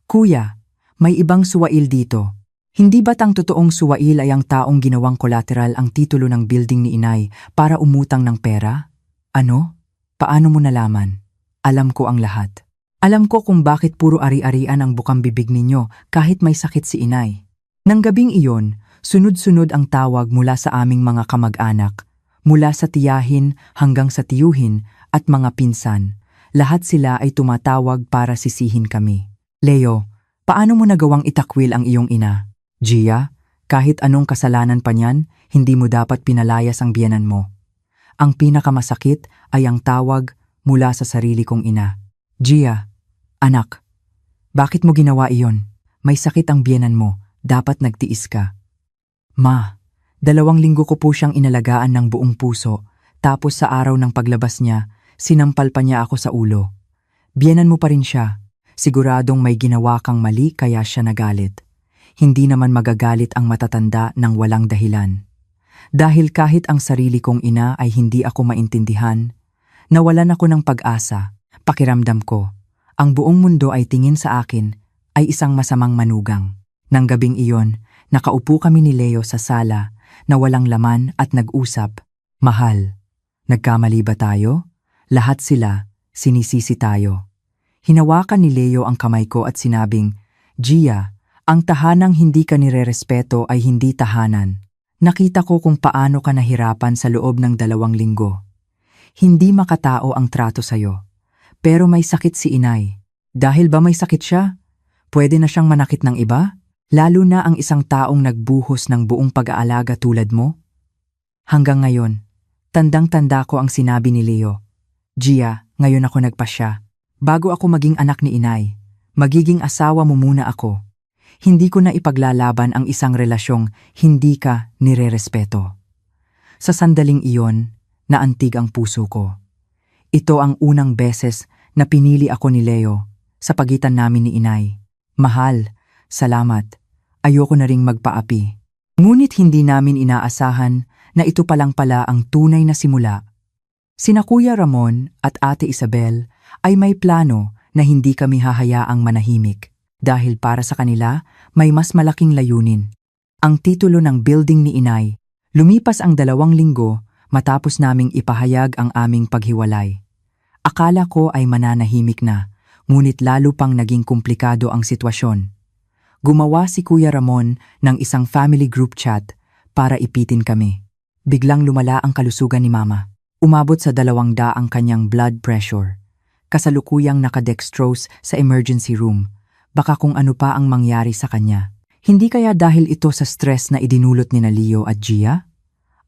Kuya, may ibang suwail dito. Hindi ba't ang totoong suwail ay ang taong ginawang collateral ang titulo ng building ni inay para umutang ng pera? Ano? Paano mo nalaman? Alam ko ang lahat. Alam ko kung bakit puro ari-arian ang bukang bibig ninyo kahit may sakit si inay. Nang gabing iyon, sunod-sunod ang tawag mula sa aming mga kamag-anak, mula sa tiyahin hanggang sa tiyuhin at mga pinsan. Lahat sila ay tumatawag para sisihin kami. Leo, paano mo nagawang itakwil ang iyong ina? Gia, kahit anong kasalanan pa niyan, hindi mo dapat pinalayas ang biyenan mo. Ang pinakamasakit ay ang tawag mula sa sarili kong ina. Gia, anak, bakit mo ginawa iyon? May sakit ang biyenan mo, dapat nagtiis ka. Ma, 2 linggo ko po siyang inalagaan ng buong puso, tapos sa araw ng paglabas niya, sinampal pa niya ako sa ulo. Biyenan mo pa rin siya. Siguradong may ginawa kang mali kaya siya nagalit. Hindi naman magagalit ang matatanda ng walang dahilan. Dahil kahit ang sarili kong ina ay hindi ako maintindihan, nawalan ako ng pag-asa. Pakiramdam ko, ang buong mundo ay tingin sa akin ay isang masamang manugang. Nang gabing iyon, nakaupo kami ni Leo sa sala na walang laman at nag-usap. Mahal, nagkamali ba tayo? Lahat sila, sinisisi tayo. Hinawakan ni Leo ang kamay ko at sinabing, Gia, ang tahanang hindi ka nirerespeto ay hindi tahanan. Nakita ko kung paano ka nahirapan sa loob ng 2 linggo. Hindi makatao ang trato sa'yo. Pero may sakit si inay. Dahil ba may sakit siya? Pwede na siyang manakit ng iba? Lalo na ang isang taong nagbuhos ng buong pag-aalaga tulad mo? Hanggang ngayon, tandang-tanda ko ang sinabi ni Leo. Gia, ngayon ako nagpasya. Bago ako maging anak ni inay, magiging asawa mo muna ako. Hindi ko na ipaglalaban ang isang relasyong hindi ka nirerespeto. Sa sandaling iyon, naantig ang puso ko. Ito ang unang beses na pinili ako ni Leo sa pagitan namin ni inay. Mahal, salamat. Ayoko na ring magpaapi. Ngunit hindi namin inaasahan na ito palang pala ang tunay na simula. Sina Kuya Ramon at Ate Isabel ay may plano na hindi kami hahayaang manahimik dahil para sa kanila may mas malaking layunin. Ang titulo ng building ni inay, lumipas ang 2 linggo matapos naming ipahayag ang aming paghiwalay. Akala ko ay mananahimik na, ngunit lalo pang naging komplikado ang sitwasyon. Gumawa si Kuya Ramon ng isang family group chat para ipitin kami. Biglang lumala ang kalusugan ni Mama. Umabot sa 200 ang kanyang blood pressure. Kasalukuyang nakadextrose sa emergency room. Baka kung ano pa ang mangyari sa kanya. Hindi kaya dahil ito sa stress na idinulot ni Leo at Gia?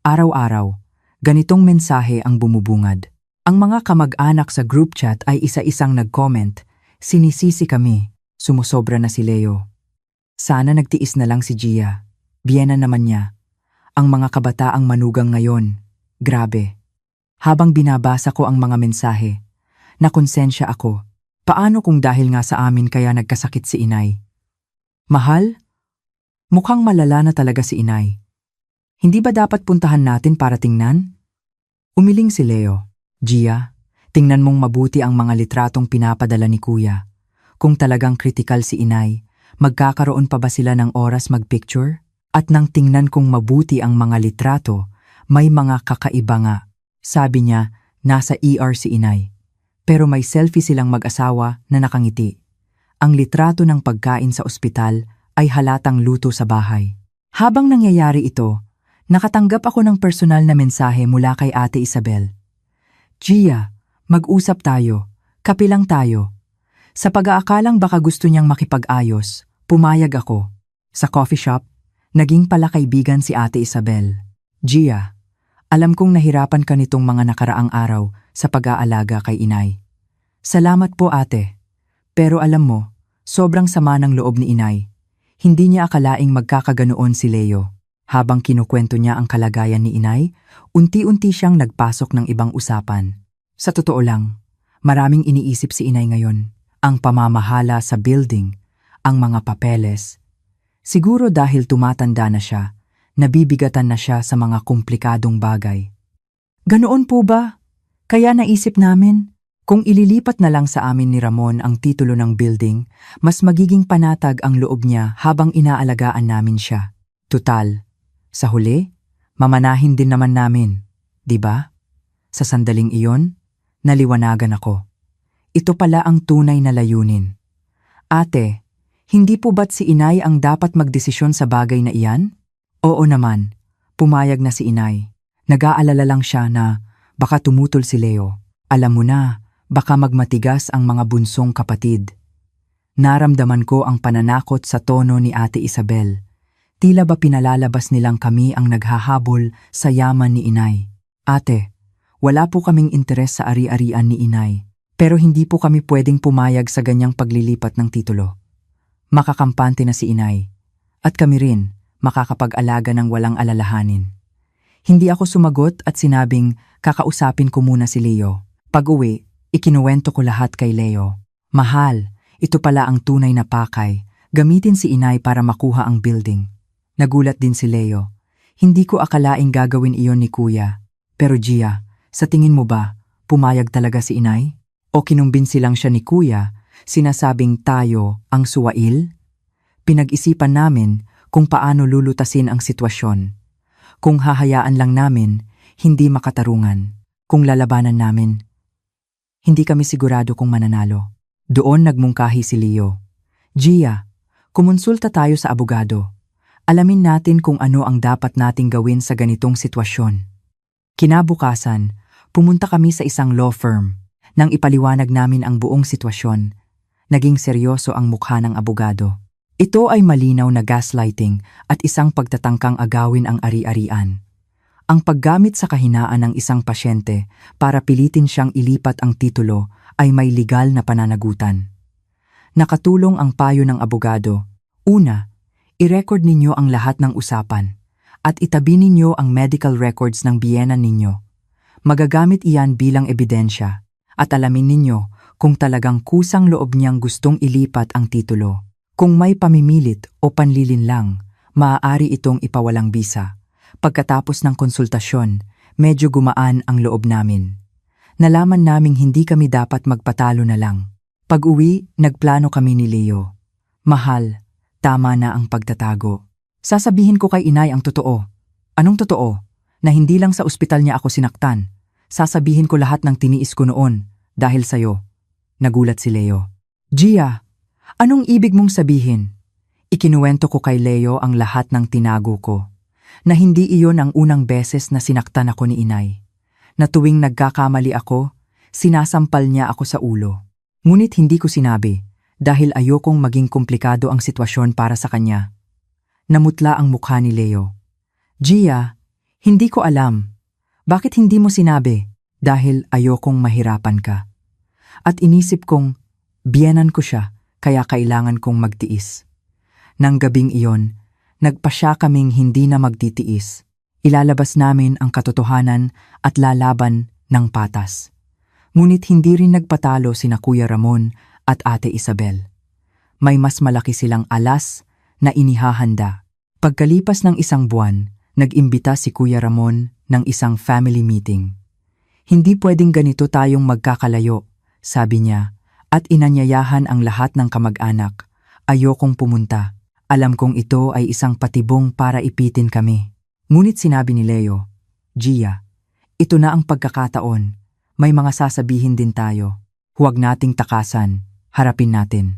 Araw-araw, ganitong mensahe ang bumubungad. Ang mga kamag-anak sa group chat ay isa-isang nag-comment. Sinisisi kami. Sumusobra na si Leo. Sana nagtiis na lang si Gia. Biyena naman niya. Ang mga kabataang manugang ngayon. Grabe. Habang binabasa ko ang mga mensahe, nakonsensya ako. Paano kung dahil nga sa amin kaya nagkasakit si inay? Mahal? Mukhang malala na talaga si inay. Hindi ba dapat puntahan natin para tingnan? Umiling si Leo. Gia, tingnan mong mabuti ang mga litratong pinapadala ni Kuya. Kung talagang kritikal si inay, magkakaroon pa ba sila ng oras magpicture? At nang tingnan kong mabuti ang mga litrato, may mga kakaiba nga. Sabi niya, nasa ER si inay. Pero may selfie silang mag-asawa na nakangiti. Ang litrato ng pagkain sa ospital ay halatang luto sa bahay. Habang nangyayari ito, nakatanggap ako ng personal na mensahe mula kay Ate Isabel. Gia, mag-usap tayo. Kape lang tayo. Sa pag-aakalang baka gusto niyang makipag-ayos, pumayag ako. Sa coffee shop, naging pala kaibigan si Ate Isabel. Gia, Alam kong nahirapan ka nitong mga nakaraang araw sa pag-aalaga kay inay. Salamat po ate. Pero alam mo, sobrang sama ng loob ni inay. Hindi niya akalaing magkakaganoon si Leo. Habang kinukwento niya ang kalagayan ni inay, unti-unti siyang nagpasok ng ibang usapan. Sa totoo lang, maraming iniisip si inay ngayon. Ang pamamahala sa building, ang mga papeles. Siguro dahil tumatanda na siya, nabibigatan na siya sa mga komplikadong bagay. Ganoon po ba? Kaya naisip namin, kung ililipat na lang sa amin ni Ramon ang titulo ng building, mas magiging panatag ang loob niya habang inaalagaan namin siya. Tutal, sa huli, mamanahin din naman namin, di ba? Sa sandaling iyon, naliwanagan ako. Ito pala ang tunay na layunin. Ate, hindi po ba't si inay ang dapat magdesisyon sa bagay na iyan? Oo naman, pumayag na si inay. Nag-aalala lang siya na baka tumutol si Leo. Alam mo na, baka magmatigas ang mga bunsong kapatid. Naramdaman ko ang pananakot sa tono ni Ate Isabel. Tila ba pinalalabas nilang kami ang naghahabol sa yaman ni inay. Ate, wala po kaming interes sa ari-arian ni inay, pero hindi po kami pwedeng pumayag sa ganyang paglilipat ng titulo. Makakampante na si inay, at kami rin makakapag-alaga ng walang alalahanin. Hindi ako sumagot at sinabing kakausapin ko muna si Leo. Pag-uwi, ikinuwento ko lahat kay Leo. Mahal, ito pala ang tunay na pakay. Gamitin si inay para makuha ang building. Nagulat din si Leo. Hindi ko akalaing gagawin iyon ni kuya. Pero Gia, sa tingin mo ba, pumayag talaga si inay? O kinumbinsi lang siya ni kuya, sinasabing tayo ang suwail? Pinag-isipan namin kung paano lulutasin ang sitwasyon. Kung hahayaan lang namin, hindi makatarungan. Kung lalabanan namin, hindi kami sigurado kung mananalo. Doon nagmungkahi si Leo. Gia, kumonsulta tayo sa abogado. Alamin natin kung ano ang dapat nating gawin sa ganitong sitwasyon. Kinabukasan, pumunta kami sa isang law firm. Nang ipaliwanag namin ang buong sitwasyon, naging seryoso ang mukha ng abogado. Ito ay malinaw na gaslighting at isang pagtatangkang agawin ang ari-arian. Ang paggamit sa kahinaan ng isang pasyente para pilitin siyang ilipat ang titulo ay may legal na pananagutan. Nakatulong ang payo ng abogado. Una, i-record ninyo ang lahat ng usapan at itabi ninyo ang medical records ng biyenan ninyo. Magagamit iyan bilang ebidensya at alamin ninyo kung talagang kusang loob niyang gustong ilipat ang titulo. Kung may pamimilit o panlilinlang, maaari itong ipawalang bisa. Pagkatapos ng konsultasyon, medyo gumaan ang loob namin. Nalaman naming hindi kami dapat magpatalo na lang. Pag-uwi, nagplano kami ni Leo. Mahal, tama na ang pagtatago. Sasabihin ko kay inay ang totoo. Anong totoo? Na hindi lang sa ospital niya ako sinaktan. Sasabihin ko lahat ng tiniis ko noon dahil sa'yo. Nagulat si Leo. Gia, anong ibig mong sabihin? Ikinuwento ko kay Leo ang lahat ng tinago ko. Na hindi iyon ang unang beses na sinaktan ako ni inay. Na tuwing nagkakamali ako, sinasampal niya ako sa ulo. Ngunit hindi ko sinabi dahil ayokong maging komplikado ang sitwasyon para sa kanya. Namutla ang mukha ni Leo. Gia, hindi ko alam. Bakit hindi mo sinabi? Dahil ayokong mahirapan ka. At inisip kong, biyenan ko siya, kaya kailangan kong magtiis. Nang gabing iyon, nagpasya kaming hindi na magtitiis. Ilalabas namin ang katotohanan at lalaban ng patas. Ngunit hindi rin nagpatalo sina Kuya Ramon at Ate Isabel. May mas malaki silang alas na inihahanda. Pagkalipas ng isang buwan, nag-imbita si Kuya Ramon ng isang family meeting. Hindi pwedeng ganito tayong magkakalayo, sabi niya, at inanyayahan ang lahat ng kamag-anak. Ayokong pumunta. Alam kong ito ay isang patibong para ipitin kami. Ngunit sinabi ni Leo, Gia, ito na ang pagkakataon. May mga sasabihin din tayo. Huwag nating takasan. Harapin natin.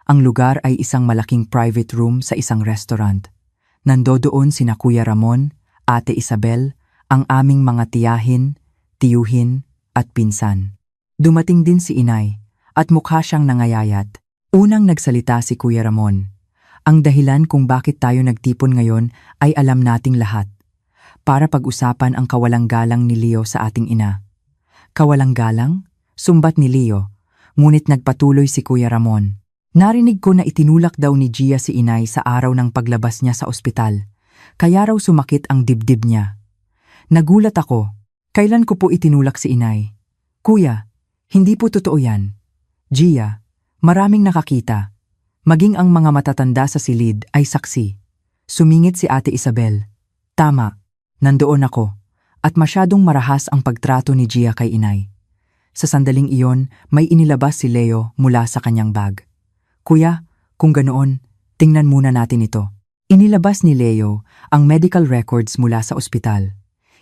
Ang lugar ay isang malaking private room sa isang restaurant. Nandoon sina Kuya Ramon, Ate Isabel, ang aming mga tiyahin, tiyuhin, at pinsan. Dumating din si inay, at mukha siyang nangayayat. Unang nagsalita si Kuya Ramon. Ang dahilan kung bakit tayo nagtipon ngayon ay alam nating lahat. para pag-usapan ang kawalang galang ni Leo sa ating ina. Kawalang galang? Sumbat ni Leo, ngunit nagpatuloy si Kuya Ramon. Narinig ko na itinulak daw ni Gia si inay sa araw ng paglabas niya sa ospital, kaya raw sumakit ang dibdib niya. Nagulat ako. Kailan ko po itinulak si inay? Kuya, hindi po totoo yan. Gia, maraming nakakita. Maging ang mga matatanda sa silid ay saksi. Sumingit si Ate Isabel. Tama, nandoon ako, at masyadong marahas ang pagtrato ni Gia kay inay. Sa sandaling iyon, may inilabas si Leo mula sa kanyang bag. Kuya, kung ganoon, tingnan muna natin ito. Inilabas ni Leo ang medical records mula sa ospital.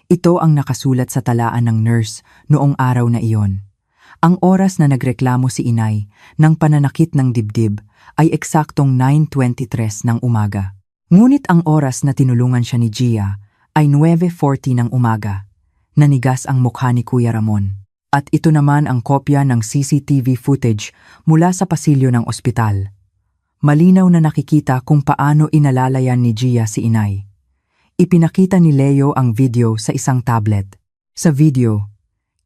Ito ang nakasulat sa talaan ng nurse noong araw na iyon. Ang oras na nagreklamo si inay ng pananakit ng dibdib ay eksaktong 9:23 ng umaga. Ngunit ang oras na tinulungan siya ni Gia ay 9:40 ng umaga. Nanigas ang mukha ni Kuya Ramon. At ito naman ang kopya ng CCTV footage mula sa pasilyo ng ospital. Malinaw na nakikita kung paano inalalayan ni Gia si inay. Ipinakita ni Leo ang video sa isang tablet. Sa video,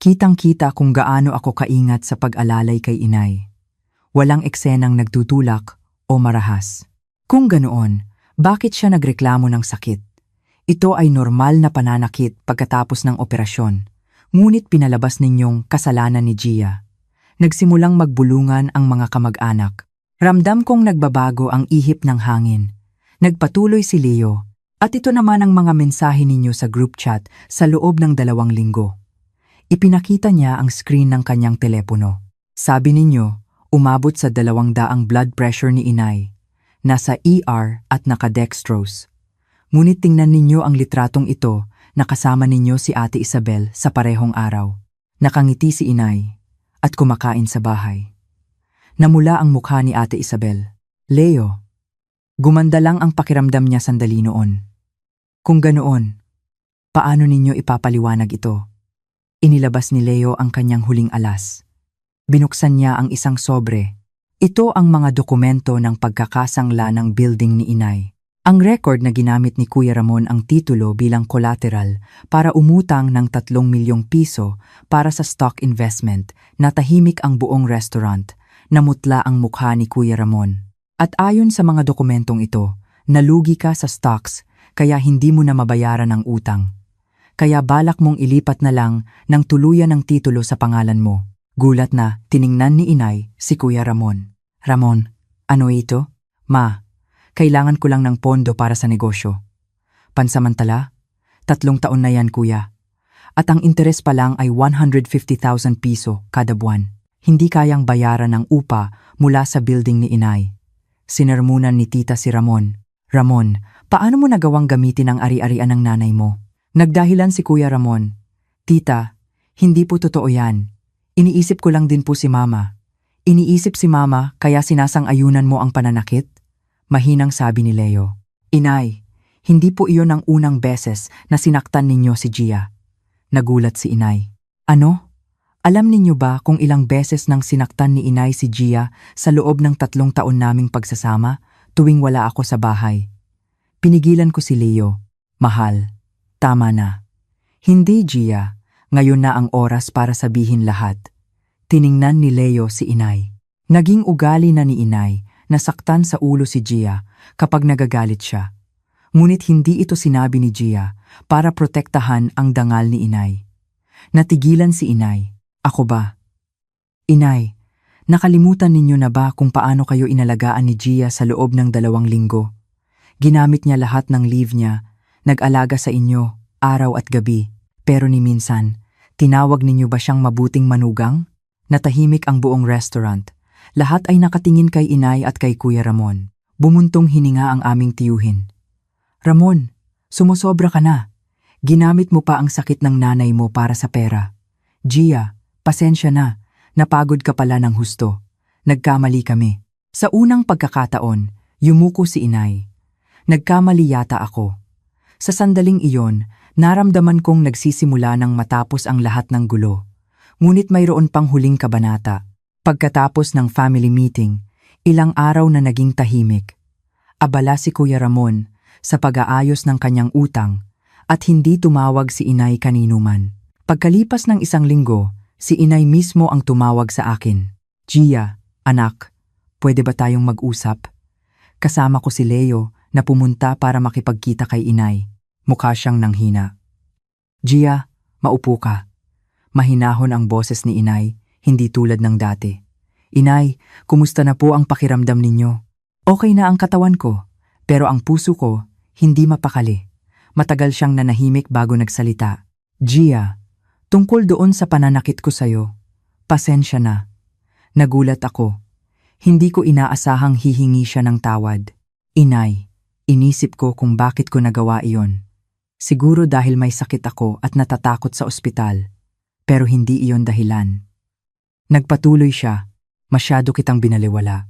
kitang-kita kung gaano ako kaingat sa pag-alalay kay inay. Walang eksenang nagtutulak o marahas. Kung ganoon, bakit siya nagreklamo ng sakit? Ito ay normal na pananakit pagkatapos ng operasyon. Ngunit pinalabas ninyong kasalanan ni Gia. Nagsimulang magbulungan ang mga kamag-anak. Ramdam kong nagbabago ang ihip ng hangin. Nagpatuloy si Leo. At ito naman ang mga mensahe ninyo sa group chat sa loob ng 2 linggo. Ipinakita niya ang screen ng kanyang telepono. Sabi ninyo, umabot sa 200 blood pressure ni inay. Nasa ER at naka-dextrose. Ngunit tingnan ninyo ang litratong ito na kasama ninyo si Ate Isabel sa parehong araw. Nakangiti si inay at kumakain sa bahay. Namula ang mukha ni Ate Isabel. Leo, gumanda lang ang pakiramdam niya sandali noon. Kung ganoon, paano ninyo ipapaliwanag ito? Inilabas ni Leo ang kanyang huling alas. Binuksan niya ang isang sobre. Ito ang mga dokumento ng pagkakasangla ng building ni inay. Ang record na ginamit ni Kuya Ramon ang titulo bilang collateral para umutang ng 3 milyong piso para sa stock investment na tahimik ang buong restaurant. Namutla ang mukha ni Kuya Ramon. At ayon sa mga dokumentong ito, nalugi ka sa stocks kaya hindi mo na mabayaran ang utang. Kaya balak mong ilipat na lang ng tuluyan ng titulo sa pangalan mo. Gulat na tiningnan ni inay si Kuya Ramon. Ramon, ano ito? Ma, kailangan ko lang ng pondo para sa negosyo. Pansamantala, 3 taon na yan kuya. At ang interes pa lang ay 150,000 piso kada buwan. Hindi kayang bayaran ng upa mula sa building ni inay. Sinermunan ni tita si Ramon. Ramon, paano mo nagawang gamitin ang ari-arian ng nanay mo? Nagdahilan si Kuya Ramon. Tita, hindi po totoo yan. Iniisip ko lang din po si mama. Iniisip si mama kaya sinasang-ayunan mo ang pananakit? Mahinang sabi ni Leo. Inay, hindi po iyon ang unang beses na sinaktan ninyo si Gia. Nagulat si inay. Ano? Alam ninyo ba kung ilang beses nang sinaktan ni inay si Gia sa loob ng 3 taon naming pagsasama tuwing wala ako sa bahay? Pinigilan ko si Leo. Mahal, tama na. Hindi Gia, ngayon na ang oras para sabihin lahat. Tiningnan ni Leo si inay. Naging ugali na ni inay nasaktan sa ulo si Gia kapag nagagalit siya. Ngunit hindi ito sinabi ni Gia para protektahan ang dangal ni inay. Natigilan si inay. Ako ba? Inay, nakalimutan ninyo na ba kung paano kayo inalagaan ni Gia sa loob ng 2 linggo? Ginamit niya lahat ng leave niya, nag-alaga sa inyo, araw at gabi. Pero ni minsan, tinawag ninyo ba siyang mabuting manugang? Natahimik ang buong restaurant. Lahat ay nakatingin kay inay at kay Kuya Ramon. Bumuntong hininga ang aming tiyuhin. Ramon, sumusobra ka na. Ginamit mo pa ang sakit ng nanay mo para sa pera. Gia, pasensya na. Napagod ka pala ng husto. Nagkamali kami. Sa unang pagkakataon, yumuko si inay. Nagkamali yata ako. Sa sandaling iyon, naramdaman kong nagsisimula ng matapos ang lahat ng gulo. Ngunit mayroon pang huling kabanata. Pagkatapos ng family meeting, ilang araw na naging tahimik. Abala si Kuya Ramon sa pag-aayos ng kanyang utang at hindi tumawag si inay kaninuman. Pagkalipas ng 1 linggo, si inay mismo ang tumawag sa akin. Gia, anak, pwede ba tayong mag-usap? Kasama ko si Leo na pumunta para makipagkita kay inay. Mukha siyang nanghina. Gia, maupo ka. Mahinahon ang boses ni inay, hindi tulad ng dati. Inay, kumusta na po ang pakiramdam ninyo? Okay na ang katawan ko, pero ang puso ko, hindi mapakali. Matagal siyang nanahimik bago nagsalita. Gia, tungkol doon sa pananakit ko sa'yo, pasensya na. Nagulat ako. Hindi ko inaasahang hihingi siya ng tawad. Inay, inisip ko kung bakit ko nagawa iyon. Siguro dahil may sakit ako at natatakot sa ospital. Pero hindi iyon dahilan. Nagpatuloy siya. Masyado kitang binaliwala.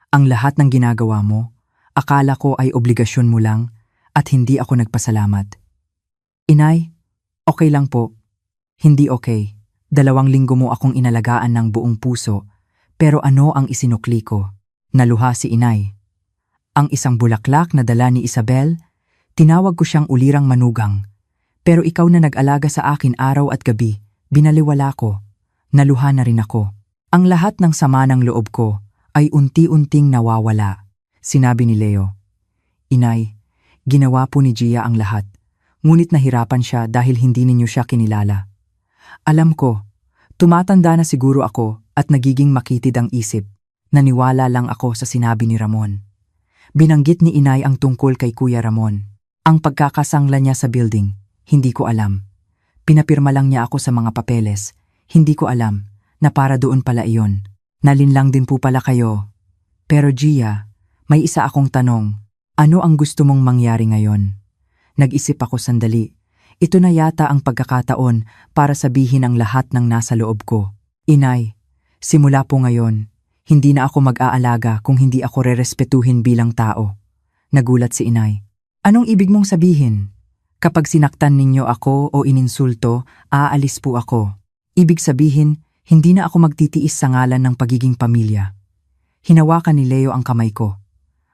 Ang lahat ng ginagawa mo, akala ko ay obligasyon mo lang at hindi ako nagpasalamat. Inay, okay lang po. Hindi okay. 2 linggo mo akong inalagaan ng buong puso, pero ano ang isinukli ko? Naluha si inay. Ang isang bulaklak na dala ni Isabel, tinawag ko siyang ulirang manugang. Pero ikaw na nag-alaga sa akin araw at gabi, binaliwala ko. Naluha na rin ako. Ang lahat ng sama ng loob ko ay unti-unting nawawala. Sinabi ni Leo. Inay, ginawa po ni Gia ang lahat. Ngunit nahirapan siya dahil hindi ninyo siya kinilala. Alam ko, tumatanda na siguro ako at nagiging makitid ang isip. Naniwala lang ako sa sinabi ni Ramon. Binanggit ni inay ang tungkol kay Kuya Ramon. Ang pagkakasangla niya sa building, hindi ko alam. Pinapirma lang niya ako sa mga papeles. Hindi ko alam na para doon pala iyon. Nalinlang din po pala kayo. Pero Gia, may isa akong tanong. Ano ang gusto mong mangyari ngayon? Nag-isip ako sandali. Ito na yata ang pagkakataon para sabihin ang lahat ng nasa loob ko. Inay, simula po ngayon, hindi na ako mag-aalaga kung hindi ako rerespetuhin bilang tao. Nagulat si inay. Anong ibig mong sabihin? Kapag sinaktan ninyo ako o ininsulto, aalis po ako. Ibig sabihin, hindi na ako magtitiis sa ngalan ng pagiging pamilya. Hinawakan ni Leo ang kamay ko.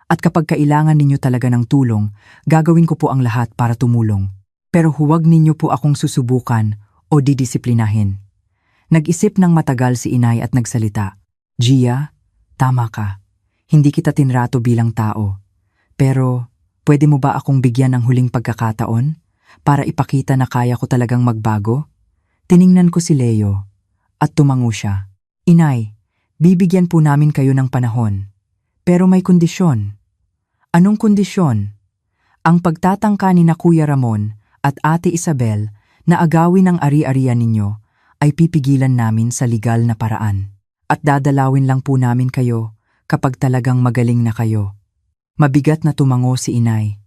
At kapag kailangan ninyo talaga ng tulong, gagawin ko po ang lahat para tumulong. Pero huwag ninyo po akong susubukan o didisiplinahin. Nag-isip ng matagal si inay at nagsalita. Gia, tama ka. Hindi kita tinrato bilang tao. Pero, pwede mo ba akong bigyan ng huling pagkakataon para ipakita na kaya ko talagang magbago? Tiningnan ko si Leo at tumango siya. Inay, bibigyan po namin kayo ng panahon. Pero may kondisyon. Anong kondisyon? Ang pagtatangka ni na Kuya Ramon at Ate Isabel na agawin ang ari-arian ninyo ay pipigilan namin sa legal na paraan. At dadalawin lang po namin kayo kapag talagang magaling na kayo. Mabigat na tumango si inay.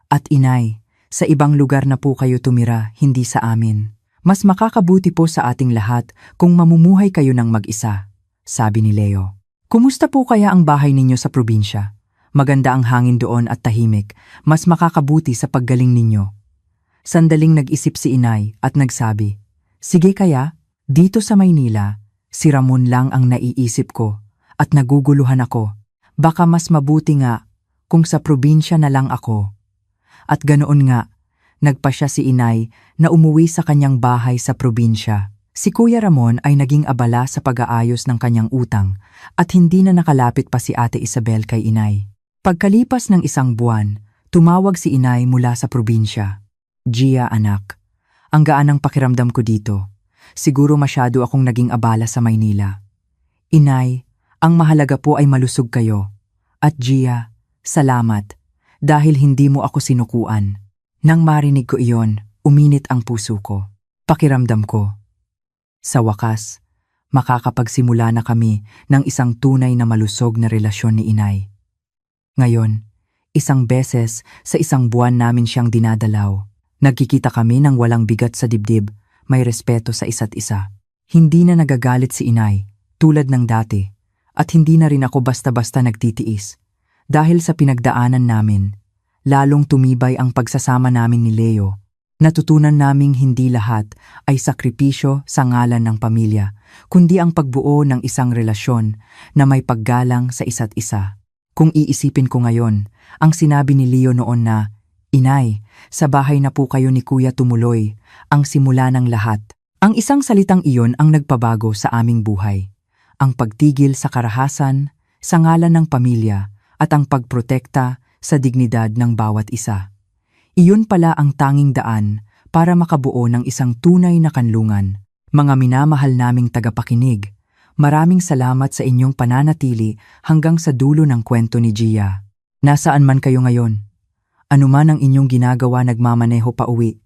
At inay, sa ibang lugar na po kayo tumira, hindi sa amin. Mas makakabuti po sa ating lahat kung mamumuhay kayo ng mag-isa, sabi ni Leo. Kumusta po kaya ang bahay ninyo sa probinsya? Maganda ang hangin doon at tahimik, mas makakabuti sa paggaling ninyo. Sandaling nag-isip si inay at nagsabi, sige kaya, dito sa Maynila, si Ramon lang ang naiisip ko at naguguluhan ako. Baka mas mabuti nga kung sa probinsya na lang ako. At ganoon nga, nagpasya si inay na umuwi sa kanyang bahay sa probinsya. Si Kuya Ramon ay naging abala sa pag-aayos ng kanyang utang at hindi na nakalapit pa si Ate Isabel kay inay. Pagkalipas ng 1 buwan, tumawag si inay mula sa probinsya. Gia anak, ang gaan ng pakiramdam ko dito. Siguro masyado akong naging abala sa Maynila. Inay, ang mahalaga po ay malusog kayo. At Gia, salamat dahil hindi mo ako sinukuan. Nang marinig ko iyon, uminit ang puso ko. Pakiramdam ko. Sa wakas, makakapagsimula na kami ng isang tunay na malusog na relasyon ni inay. Ngayon, 1 beses sa 1 buwan namin siyang dinadalaw. Nagkikita kami ng walang bigat sa dibdib, may respeto sa isa't isa. Hindi na nagagalit si inay, tulad ng dati, at hindi na rin ako basta-basta nagtitiis. Dahil sa pinagdaanan namin, lalong tumibay ang pagsasama namin ni Leo. Natutunan naming hindi lahat ay sakripisyo sa ngalan ng pamilya, kundi ang pagbuo ng isang relasyon na may paggalang sa isa't isa. Kung iisipin ko ngayon, ang sinabi ni Leo noon na, Inay, sa bahay na po kayo ni Kuya Tumuloy, ang simula ng lahat. Ang isang salitang iyon ang nagpabago sa aming buhay. Ang pagtigil sa karahasan, sa ngalan ng pamilya, at ang pagprotekta sa dignidad ng bawat isa. Iyon pala ang tanging daan para makabuo ng isang tunay na kanlungan. Mga minamahal naming tagapakinig, maraming salamat sa inyong pananatili hanggang sa dulo ng kwento ni Gia. Nasaan man kayo ngayon? Anuman ang inyong ginagawa, nagmamaneho pa uwi,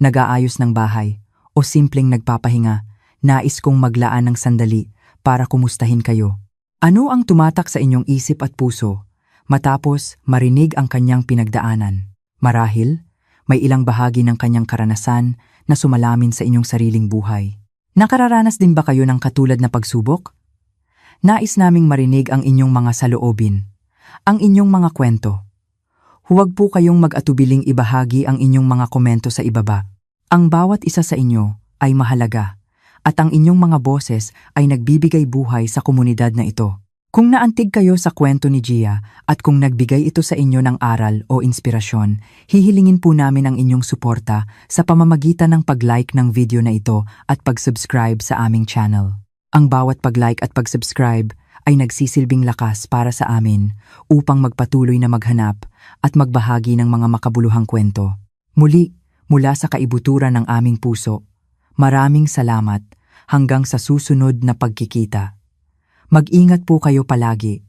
nag-aayos ng bahay, o simpleng nagpapahinga, nais kong maglaan ng sandali para kumustahin kayo. Ano ang tumatak sa inyong isip at puso matapos marinig ang kanyang pinagdaanan? Marahil, may ilang bahagi ng kanyang karanasan na sumalamin sa inyong sariling buhay. Nakararanas din ba kayo ng katulad na pagsubok? Nais naming marinig ang inyong mga saloobin, ang inyong mga kwento. Huwag po kayong mag-atubiling ibahagi ang inyong mga komento sa ibaba. Ang bawat isa sa inyo ay mahalaga, at ang inyong mga boses ay nagbibigay buhay sa komunidad na ito. Kung naantig kayo sa kwento ni Gia at kung nagbigay ito sa inyo ng aral o inspirasyon, hihilingin po namin ang inyong suporta sa pamamagitan ng pag-like ng video na ito at pag-subscribe sa aming channel. Ang bawat pag-like at pag-subscribe ay nagsisilbing lakas para sa amin upang magpatuloy na maghanap at magbahagi ng mga makabuluhang kwento. Muli, mula sa kaibuturan ng aming puso, maraming salamat hanggang sa susunod na pagkikita. Mag-ingat po kayo palagi.